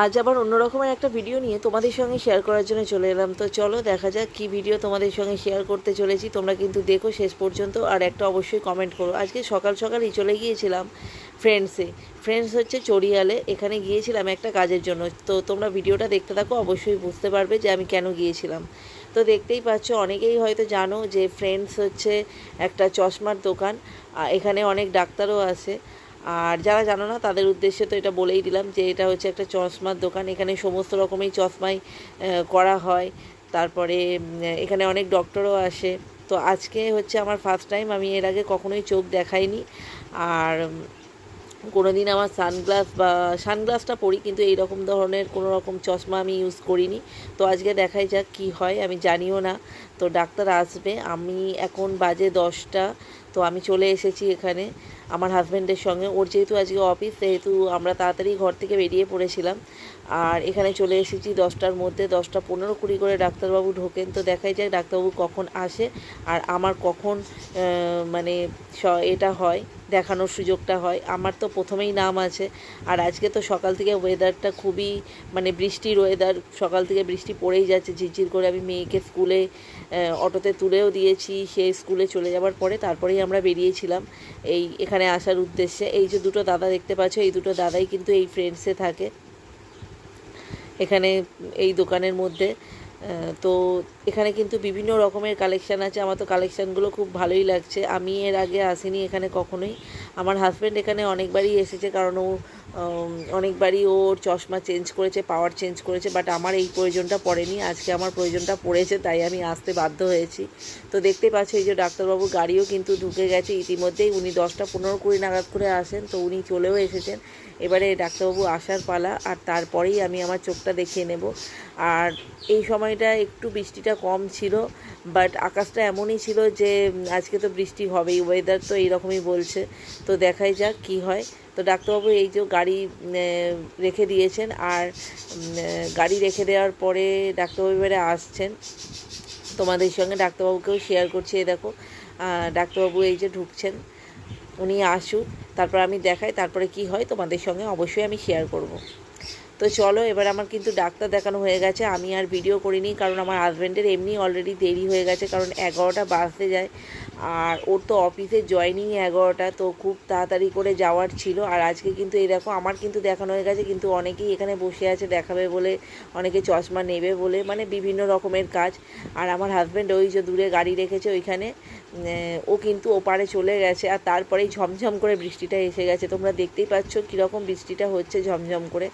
আজ আবার অন্য রকমের একটা ভিডিও নিয়ে তোমাদের সঙ্গে শেয়ার করার জন্য চলে এলাম। তো চলো দেখা যাক কী ভিডিও তোমাদের সঙ্গে শেয়ার করতে চলেছি। তোমরা কিন্তু দেখো শেষ পর্যন্ত, আর একটা অবশ্যই কমেন্ট করো। আজকে সকাল সকালই চলে গিয়েছিলাম ফ্রেন্ডস হচ্ছে চড়িয়ালে, এখানে গিয়েছিলাম একটা কাজের জন্য। তো তোমরা ভিডিওটা দেখতে থাকো, অবশ্যই বুঝতে পারবে যে আমি কেন গিয়েছিলাম। তো দেখতেই পাচ্ছ, অনেকেই হয়তো জানো যে ফ্রেন্ডস হচ্ছে একটা চশমার দোকান। এখানে অনেক ডাক্তারও আছে। আর যারা জানো না তাদের উদ্দেশ্যে তো এটা বলেই দিলাম যে এটা হচ্ছে একটা চশমার দোকান। এখানে সমস্ত রকমের চশমাই করা হয়। তারপরে এখানে অনেক ডক্টরও আসে। তো আজকে হচ্ছে আমার ফার্স্ট টাইম, আমি এর আগে কখনোই চোখ দেখাইনি। আর কোনো দিন আমার সানগ্লাসটা পরি, কিন্তু এই রকম ধরনের কোনো রকম চশমা আমি ইউজ করিনি। তো আজকে দেখাই যাক কি হয়, আমি জানিও না। তো ডাক্তার আসবে, আমি এখন বাজে 10টা। তো আমি চলে এসেছি এখানে আমার হাজব্যান্ডের সঙ্গে। ওর যেহেতু আজকে অফিস, সেহেতু আমরা তাড়াতাড়ি ঘর থেকে বেরিয়ে পড়েছিলাম। আর এখানে চলে এসেছি 10টার মধ্যে। 10টা 15-20 করে ডাক্তারবাবু ঢোকেন। তো দেখাই যায় ডাক্তারবাবু কখন আসে আর আমার কখন মানে এটা হয়, দেখানোর সুযোগটা হয়। আমার তো প্রথমেই নাম আছে। আর আজকে তো সকাল থেকে ওয়েদারটা খুবই মানে বৃষ্টির ওয়েদার, সকাল থেকে বৃষ্টি পড়েই যাচ্ছে ঝিরঝির করে। আমি মেয়েকে স্কুলে অটোতে তুলেও দিয়েছি, সে স্কুলে চলে যাওয়ার পরে তারপরেই আমরা বেরিয়েছিলাম এখানে আসার উদ্দেশ্যে। এই যে দুটো দাদা দেখতে পাচ্ছ, এই দুটো দাদাই কিন্তু এই ফ্রেন্ডসে থাকে এখানে এই দোকানের মধ্যে। তো এখানে কিন্তু বিভিন্ন রকমের কালেকশান আছে। আমার তো কালেকশানগুলো খুব ভালোই লাগছে। আমি এর আগে আসিনি এখানে কখনোই। আমার হাজব্যান্ড এখানে অনেকবারই এসেছে, কারণ ও অনেকবারই ওর চশমা চেঞ্জ করেছে, পাওয়ার চেঞ্জ করেছে। বাট আমার এই প্রয়োজনটা পড়েনি, আজকে আমার প্রয়োজনটা পড়েছে, তাই আমি আসতে বাধ্য হয়েছি। তো দেখতে পাচ্ছ এই যে ডাক্তারবাবুর গাড়িও কিন্তু ঢুকে গেছে ইতিমধ্যেই। উনি 10টা 15-20 নাগাদ করে আসেন, তো উনি চলেও এসেছেন। এবারে ডাক্তারবাবু আসার পালা, আর তারপরেই আমি আমার চোখটা দেখিয়ে নেব। আর এই সময়টা একটু বৃষ্টিটা কম ছিল, বাট আকাশটা এমনই ছিল যে আজকে তো বৃষ্টি হবেই, ওয়েদার তো এইরকমই বলছে। তো দেখাই যাক কি হয়। তো ডাক্তারবাবু এই যে গাড়ি রেখে দিয়েছেন, আর গাড়ি রেখে দেওয়ার পরে ডাক্তারবাবু এবারে আসছেন। তোমাদের সঙ্গে ডাক্তারবাবুকেও শেয়ার করছি। দেখো ডাক্তারবাবু এই যে ঢুকছেন, উনি আসুক, তারপর আমি দেখাই, তারপরে কি হয় তোমাদের সঙ্গে অবশ্যই আমি শেয়ার করব। তো চলো, এবার আমার কিন্তু ডাক্তার দেখানো হয়ে গেছে। আমি আর ভিডিও করিনি, কারণ আমার হাজব্যান্ডের এমনি অলরেডি দেরি হয়ে গেছে, কারণ 11টা বাজতে যায়। আর ওর তো অফিসে জয়েনিং 11টা, তো খুব তাড়াতাড়ি করে যাওয়ার ছিল। আর আজকে কিন্তু এই দেখো আমার কিন্তু দেখানো হয়ে গেছে, কিন্তু অনেকেই এখানে বসে আছে দেখাবে বলে, অনেকে চশমা নেবে বলে, মানে বিভিন্ন রকমের কাজ। আর আমার হাজব্যান্ড ওই যে দূরে গাড়ি রেখেছে ওইখানে, ও কিন্তু ওপারে চলে গেছে। আর তারপরেই ঝমঝম করে বৃষ্টিটা এসে গেছে। তোমরা দেখতেই পাচ্ছ কীরকম বৃষ্টিটা হচ্ছে ঝমঝম করে।